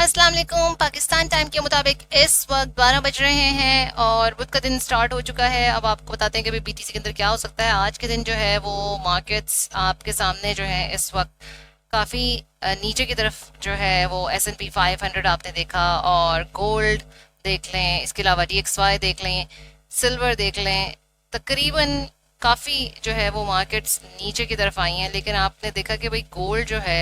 अस्सलाम वालेकुम। पाकिस्तान टाइम के मुताबिक इस वक्त 12 बज रहे हैं और बुध का दिन स्टार्ट हो चुका है। अब आपको बताते हैं कि अभी बीटीसी के अंदर क्या हो सकता है। आज के दिन जो है वो मार्केट्स आपके सामने जो है इस वक्त काफ़ी नीचे की तरफ जो है वो S&P 500 आपने देखा, और गोल्ड देख लें, इसके अलावा DXY देख लें, सिल्वर देख लें, तकरीबन काफ़ी जो है वो मार्केट्स नीचे की तरफ आई हैं। लेकिन आपने देखा कि भाई गोल्ड जो है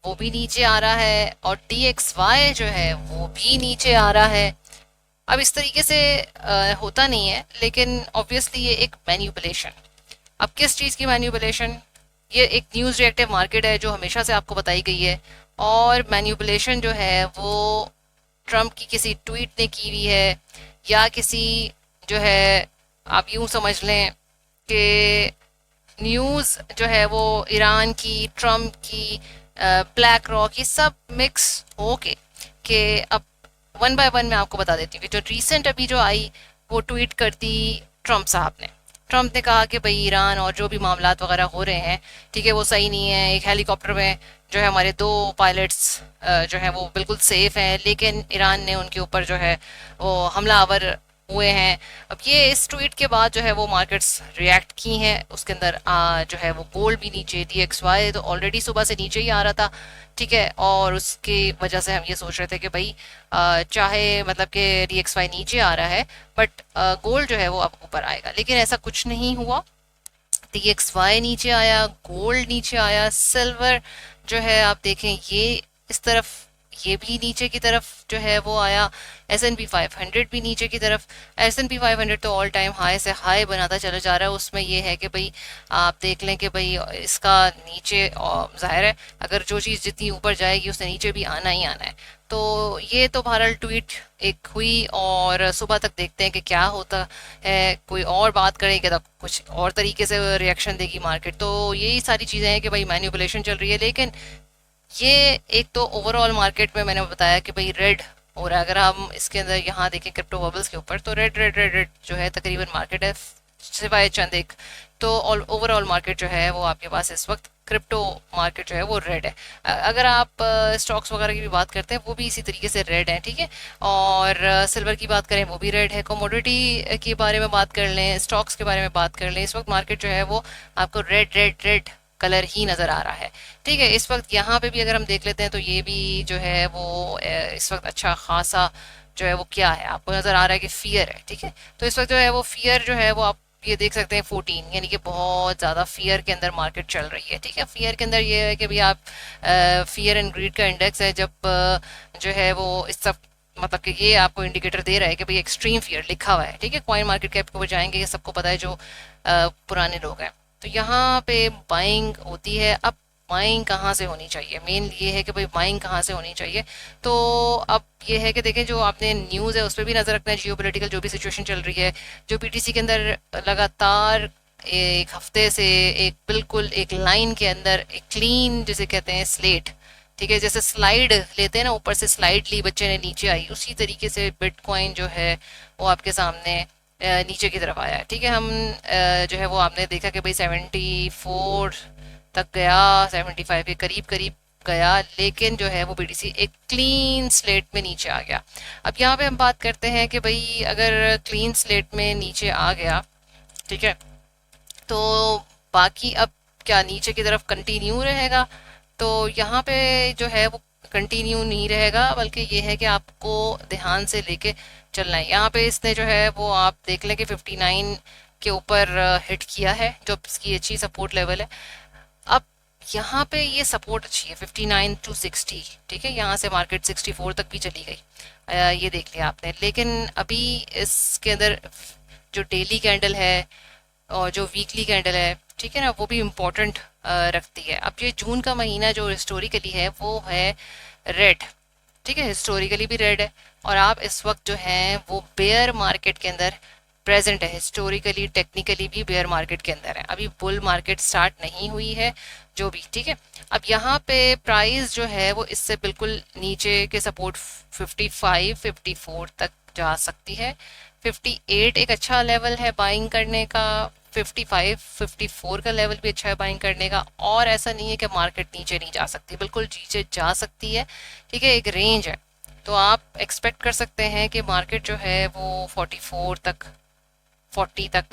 वो भी नीचे आ रहा है और DXY जो है वो भी नीचे आ रहा है। अब इस तरीके से होता नहीं है, लेकिन ऑब्वियसली ये एक मैन्युपुलेशन। अब किस चीज़ की मैन्युपुलेशन? ये एक न्यूज़ रिएक्टिव मार्केट है जो हमेशा से आपको बताई गई है, और मैन्युपुलेशन जो है वो ट्रम्प की किसी ट्वीट ने की हुई है, या किसी जो है आप यूं समझ लें कि न्यूज़ जो है वो ईरान की, ट्रम्प की, ब्लैक रॉक, ये सब मिक्स हो के अब वन बाय वन मैं आपको बता देती हूँ कि जो रीसेंट अभी जो आई वो ट्वीट करती ट्रम्प साहब ने। ट्रम्प ने कहा कि भाई ईरान और जो भी मामलात वगैरह हो रहे हैं, ठीक है, वो सही नहीं है। एक हेलीकॉप्टर में जो है हमारे 2 पायलट्स जो है वो बिल्कुल सेफ हैं, लेकिन ईरान ने उनके ऊपर जो है वो हमलावर हुए हैं। अब ये इस ट्वीट के बाद जो है वो मार्केट्स रिएक्ट की हैं। उसके अंदर जो है वो गोल्ड भी नीचे, DXY तो ऑलरेडी सुबह से नीचे ही आ रहा था, ठीक है, और उसकी वजह से हम ये सोच रहे थे कि भाई चाहे मतलब कि DXY नीचे आ रहा है, बट गोल्ड जो है वो अब ऊपर आएगा, लेकिन ऐसा कुछ नहीं हुआ। DXY नीचे आया, गोल्ड नीचे आया, सिल्वर जो है आप देखें ये इस तरफ, ये भी नीचे की तरफ जो है वो आया। S&P 500 भी नीचे की तरफ। S&P 500 तो ऑल टाइम हाई से हाई बनाता चला जा रहा है। उसमें ये है कि भाई आप देख लें कि भाई इसका नीचे जाहिर है अगर जो चीज़ जितनी ऊपर जाएगी उसने नीचे भी आना ही आना है। तो ये तो बहरहाल ट्वीट एक हुई, और सुबह तक देखते हैं कि क्या होता है। कोई और बात करेगा तो कुछ और तरीके से रिएक्शन देगी मार्केट। तो यही सारी चीज़ें हैं कि भाई मैन्युपुलेशन चल रही है। लेकिन ये एक तो ओवरऑल मार्केट में मैंने बताया कि भाई रेड हो रहा है। अगर हम इसके अंदर यहाँ देखें क्रिप्टो बबल्स के ऊपर, तो रेड रेड रेड रेड जो है तकरीबन मार्केट है, सिवाय चंद एक। तो ओवरऑल मार्केट जो है वो आपके पास इस वक्त क्रिप्टो मार्केट जो है वो रेड है। अगर आप स्टॉक्स वगैरह की भी बात करते हैं वो भी इसी तरीके से रेड है, ठीक है। और सिल्वर की बात करें वो भी रेड है। कमोडिटी के बारे में बात कर लें, स्टॉक्स के बारे में बात कर लें, इस वक्त मार्केट जो है वो आपको रेड रेड रेड कलर ही नज़र आ रहा है, ठीक है। इस वक्त यहाँ पे भी अगर हम देख लेते हैं तो ये भी जो है वो इस वक्त अच्छा खासा जो है वो क्या है, आपको नज़र आ रहा है कि फियर है, ठीक है। तो इस वक्त जो है वो फियर जो है वो आप ये देख सकते हैं 14, यानी कि बहुत ज़्यादा फियर के अंदर मार्केट चल रही है, ठीक है। फियर के अंदर ये है कि भाई आप फियर एंड ग्रीड का इंडेक्स है, जब जो है वो इस सब मतलब कि ये आपको इंडिकेटर दे रहा है कि भाई एक्सट्रीम फियर लिखा हुआ है, ठीक है। कॉइन मार्केट कैप के ऊपर जाएंगे, ये सबको पता है जो पुराने लोग हैं। तो यहाँ पे बाइंग होती है। अब बाइंग कहाँ से होनी चाहिए, मेन ये है कि भाई बाइंग कहाँ से होनी चाहिए। तो अब ये है कि देखें, जो आपने न्यूज़ है उस पर भी नज़र रखना है, जियो पोलिटिकल जो भी सिचुएशन चल रही है, जो पीटीसी के अंदर लगातार एक हफ्ते से एक बिल्कुल एक लाइन के अंदर एक क्लीन जिसे कहते हैं स्लेट, ठीक है, जैसे स्लाइड लेते हैं ना, ऊपर से स्लाइड ली बच्चे ने नीचे आई, उसी तरीके से बिटकॉइन जो है वो आपके सामने नीचे की तरफ आया है, ठीक है। हम जो है वो आपने देखा कि भाई 74 तक गया, 75 के करीब करीब गया, लेकिन जो है वो बीटीसी एक क्लीन स्लेट में नीचे आ गया। अब यहाँ पे हम बात करते हैं कि भाई अगर क्लीन स्लेट में नीचे आ गया, ठीक है, तो बाकी अब क्या नीचे की तरफ कंटिन्यू रहेगा? तो यहाँ पे जो है वो कंटिन्यू नहीं रहेगा, बल्कि ये है कि आपको ध्यान से लेके चलना है। यहाँ पे इसने जो है वो आप देख लें कि 59 के ऊपर हिट किया है, जो इसकी अच्छी सपोर्ट लेवल है। अब यहाँ पे ये सपोर्ट अच्छी है 59 to 60, ठीक है। यहाँ से मार्केट 64 तक भी चली गई, ये देख लिया आपने। लेकिन अभी इसके अंदर जो डेली कैंडल है और जो वीकली कैंडल है, ठीक है ना, वो भी इम्पोर्टेंट रखती है। अब ये जून का महीना जो हिस्टोरिकली है वो है रेड, ठीक है, हिस्टोरिकली भी रेड है। और आप इस वक्त जो है वो बेयर मार्केट के अंदर प्रेजेंट है, हिस्टोरिकली टेक्निकली भी बेयर मार्केट के अंदर है। अभी बुल मार्केट स्टार्ट नहीं हुई है जो भी, ठीक है। अब यहाँ पे प्राइस जो है वो इससे बिल्कुल नीचे के सपोर्ट 55 54 तक जा सकती है। 58 एक अच्छा लेवल है बाइंग करने का, 55 54 का लेवल भी अच्छा है बाइंग करने का। और ऐसा नहीं है कि मार्केट नीचे नहीं जा सकती, बिल्कुल नीचे जा सकती है, ठीक है। एक रेंज है, तो आप एक्सपेक्ट कर सकते हैं कि मार्केट जो है वो 44 तक, 40 तक,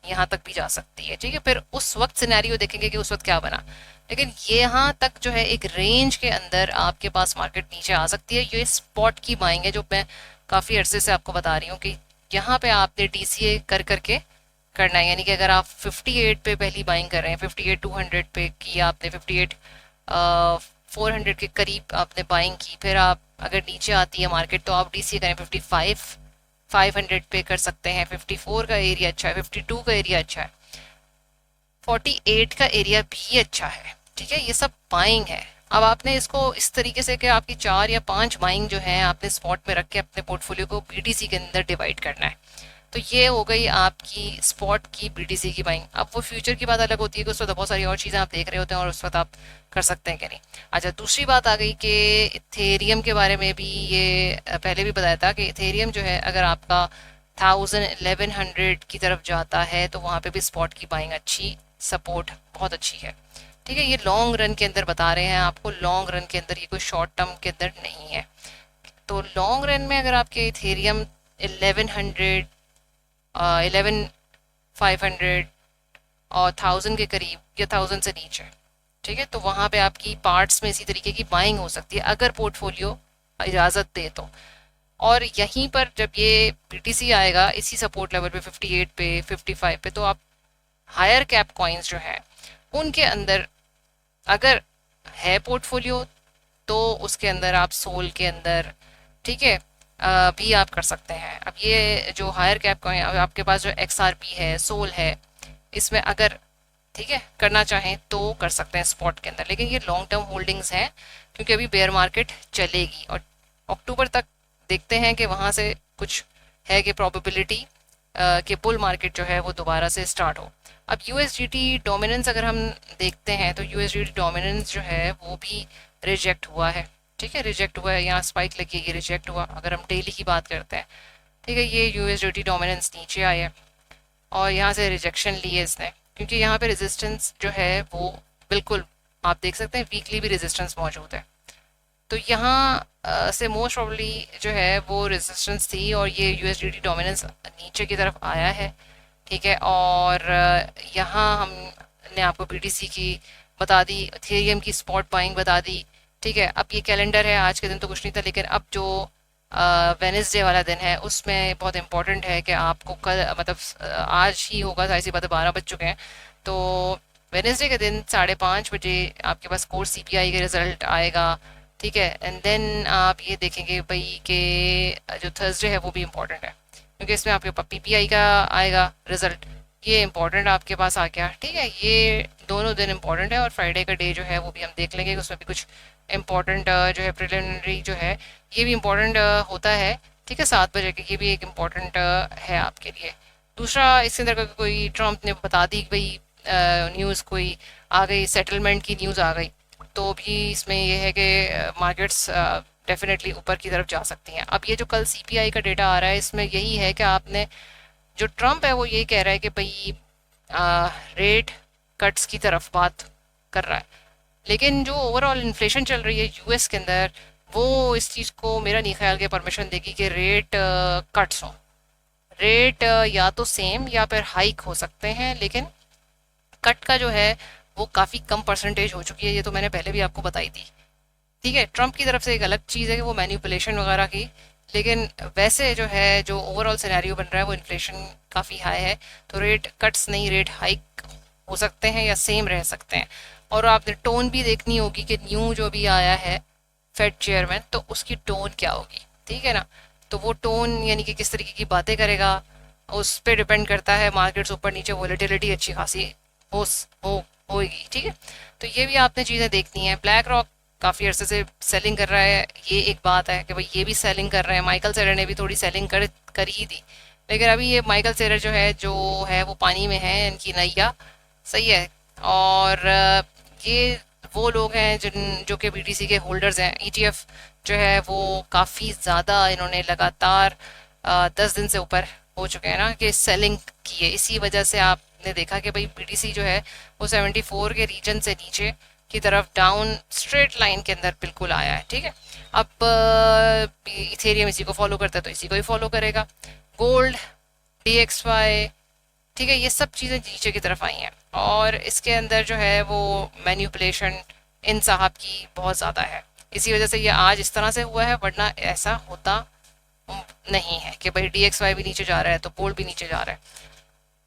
यहाँ तक भी जा सकती है। ठीक है, फिर उस वक्त सिनेरियो देखेंगे कि उस वक्त क्या बना। लेकिन यहाँ तक जो है एक रेंज के अंदर आपके पास मार्केट नीचे आ सकती है। ये स्पॉट की बाइंग है जो मैं काफ़ी अरसे से आपको बता रही हूँ कि यहाँ पे आपने डीसीए कर करके करना है। यानी कि अगर आप 58 पे पहली बाइंग कर रहे हैं, 58 200 पे की आपने, 58 400 के करीब आपने बाइंग की, फिर आप अगर नीचे आती है मार्केट तो आप डीसीए करें 55 500 पे कर सकते हैं। 54 का एरिया अच्छा है, 52 का एरिया अच्छा है, 48 का एरिया भी अच्छा है। ठीक है, ये सब बाइंग है। अब आपने इसको इस तरीके से कि आपकी 4 या 5 बाइंग जो है आपने स्पॉट में रख के अपने पोर्टफोलियो को बीटीसी के अंदर डिवाइड करना है। तो ये हो गई आपकी स्पॉट की बीटीसी की बाइंग। अब वो फ्यूचर की बात अलग होती है कि उस वक्त बहुत सारी और चीज़ें आप देख रहे होते हैं और उस वक्त आप कर सकते हैं कि नहीं। अच्छा, दूसरी बात आ गई कि इथेरियम के बारे में भी ये पहले भी बताया था कि इथेरियम जो है अगर आपका 1100 की तरफ जाता है तो वहाँ पे भी स्पॉट की बाइंग अच्छी, सपोर्ट बहुत अच्छी है। ठीक है, ये लॉन्ग रन के अंदर बता रहे हैं आपको, लॉन्ग रन के अंदर, ये कोई शॉर्ट टर्म के अंदर नहीं है। तो लॉन्ग रन में अगर आपके इथेरियम 1100 11,500 और 1000 के करीब या 1000 से नीचे, ठीक है, तो वहाँ पे आपकी पार्ट्स में इसी तरीके की बाइंग हो सकती है अगर पोर्टफोलियो इजाज़त दे तो। और यहीं पर जब ये बीटीसी आएगा इसी सपोर्ट लेवल पे 58 पे 55 पे, तो आप हायर कैप कॉइन्स जो है उनके अंदर अगर है पोर्टफोलियो तो उसके अंदर आप सोल के अंदर, ठीक है, भी आप कर सकते हैं। अब ये जो हायर कैप कॉइन आपके पास जो एक्सआरपी है, सोल है, इसमें अगर ठीक है करना चाहें तो कर सकते हैं स्पॉट के अंदर। लेकिन ये लॉन्ग टर्म होल्डिंग्स हैं क्योंकि अभी बेयर मार्केट चलेगी और अक्टूबर तक देखते हैं कि वहाँ से कुछ है कि प्रोबेबिलिटी कि बुल मार्केट जो है वो दोबारा से स्टार्ट हो। अब यूएसडीटी डोमिनेंस अगर हम देखते हैं तो यूएसडीटी डोमिनेंस जो है वो भी रिजेक्ट हुआ है। ठीक है, रिजेक्ट हुआ है, यहाँ स्पाइक लगी है, ये रिजेक्ट हुआ। अगर हम डेली की बात करते हैं, ठीक है, ये यूएसडीटी डोमिनेंस नीचे आया है और यहाँ से रिजेक्शन ली है इसने, क्योंकि यहाँ पे रेजिस्टेंस जो है वो बिल्कुल आप देख सकते हैं वीकली भी रेजिस्टेंस मौजूद है। तो यहाँ से मोस्ट प्रॉब्ली जो है वो रेजिस्टेंस थी और ये यूएसडीटी डोमिनेंस नीचे की तरफ आया है। ठीक है, और यहाँ हमने आपको बीटीसी की बता दी, इथेरियम की स्पॉट बाइंग बता दी। ठीक है, अब ये कैलेंडर है, आज के दिन तो कुछ नहीं था, लेकिन अब जो वेनेसडे वाला दिन है उसमें बहुत इंपॉर्टेंट है कि आपको कल मतलब आज ही होगा, जाहिर सी बात है 12 बज चुके हैं, तो वेनेसडे के दिन 5:30 बजे आपके पास कोर सीपीआई का रिजल्ट आएगा। ठीक है, एंड देन आप ये देखेंगे भाई कि जो थर्सडे है वो भी इम्पोर्टेंट है क्योंकि इसमें आपके पास पीपीआई का आएगा रिजल्ट, ये इम्पोर्टेंट आपके पास आ गया। ठीक है, ये दोनों दिन इम्पोर्टेंट है और फ्राइडे का डे जो है वो भी हम देख लेंगे कि उसमें भी कुछ इम्पोर्टेंट जो है प्रिलिमिनरी जो है ये भी इम्पोर्टेंट होता है। ठीक है, 7 बजे के, ये भी एक इम्पोर्टेंट है आपके लिए। दूसरा इसके अंदर कोई ट्रम्प ने बता दी भाई न्यूज़ कोई आ गई, सेटलमेंट की न्यूज़ आ गई, तो भी इसमें ये है कि मार्केट्स डेफिनेटली ऊपर की तरफ जा सकती हैं। अब ये जो कल सीपीआई का डेटा आ रहा है इसमें यही है कि आपने जो ट्रम्प है वो ये कह रहा है कि भाई रेट कट्स की तरफ बात कर रहा है, लेकिन जो ओवरऑल इन्फ्लेशन चल रही है यूएस के अंदर वो इस चीज़ को मेरा नहीं ख्याल के परमिशन देगी कि रेट कट्स हों। रेट या तो सेम या फिर हाइक हो सकते हैं, लेकिन कट का जो है वो काफ़ी कम परसेंटेज हो चुकी है, ये तो मैंने पहले भी आपको बताई थी। ठीक है, ट्रम्प की तरफ से एक अलग चीज़ है कि वो मैनिपुलेशन वगैरह की, लेकिन वैसे जो है जो ओवरऑल सिनेरियो बन रहा है वो इन्फ्लेशन काफ़ी हाई है, तो रेट कट्स नहीं रेट हाइक हो सकते हैं या सेम रह सकते हैं। और आपने टोन भी देखनी होगी कि न्यू जो भी आया है फेड चेयरमैन, तो उसकी टोन क्या होगी। ठीक है ना, तो वो टोन यानी कि किस तरीके की बातें करेगा उस पर डिपेंड करता है। मार्केट्स ऊपर नीचे वॉलेटिलिटी अच्छी खासी हो होगी। ठीक है, तो ये भी आपने चीज़ें देखनी है। ब्लैक रॉक काफ़ी अरसे से सेलिंग कर रहा है, ये एक बात है कि भाई ये भी सेलिंग कर रहे हैं। माइकल सेलर ने भी थोड़ी सेलिंग कर ही दी, लेकिन अभी ये माइकल सेलर जो है वो पानी में है, इनकी नैया सही है। और ये वो लोग हैं जो कि बीटीसी के होल्डर्स हैं। ईटीएफ जो है वो काफ़ी ज़्यादा इन्होंने लगातार 10 दिन से ऊपर हो चुके हैं ना कि सेलिंग की है। इसी वजह से आपने देखा कि भाई बीटीसी जो है वो 74 के रीजन से नीचे की तरफ डाउन स्ट्रेट लाइन के अंदर बिल्कुल आया है। ठीक है, अब इथेरियम इसी को फॉलो करता है तो इसी को ही फॉलो करेगा। गोल्ड, DXY, ठीक है, ये सब चीज़ें नीचे की तरफ आई हैं और इसके अंदर जो है वो मैन्युपुलेशन इन साहब की बहुत ज़्यादा है, इसी वजह से ये आज इस तरह से हुआ है, वरना ऐसा होता नहीं है कि भाई DXY भी नीचे जा रहा है तो गोल्ड भी नीचे जा रहा है।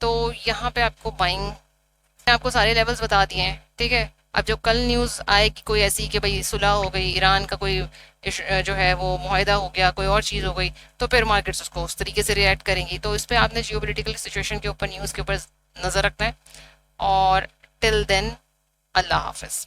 तो यहाँ पे आपको बाइंग, मैंने आपको सारे लेवल्स बता दिए हैं। ठीक है, अब जब कल न्यूज़ आए कि कोई ऐसी कि भाई सुलह हो गई, ईरान का कोई जो है वो मुआहदा हो गया, कोई और चीज़ हो गई, तो फिर मार्केट्स उसको उस तरीके से रिएक्ट करेंगी। तो इस पर आपने जियोपॉलिटिकल सिचुएशन के ऊपर, न्यूज़ के ऊपर नज़र रखना है। और टिल देन, अल्लाह हाफिज़।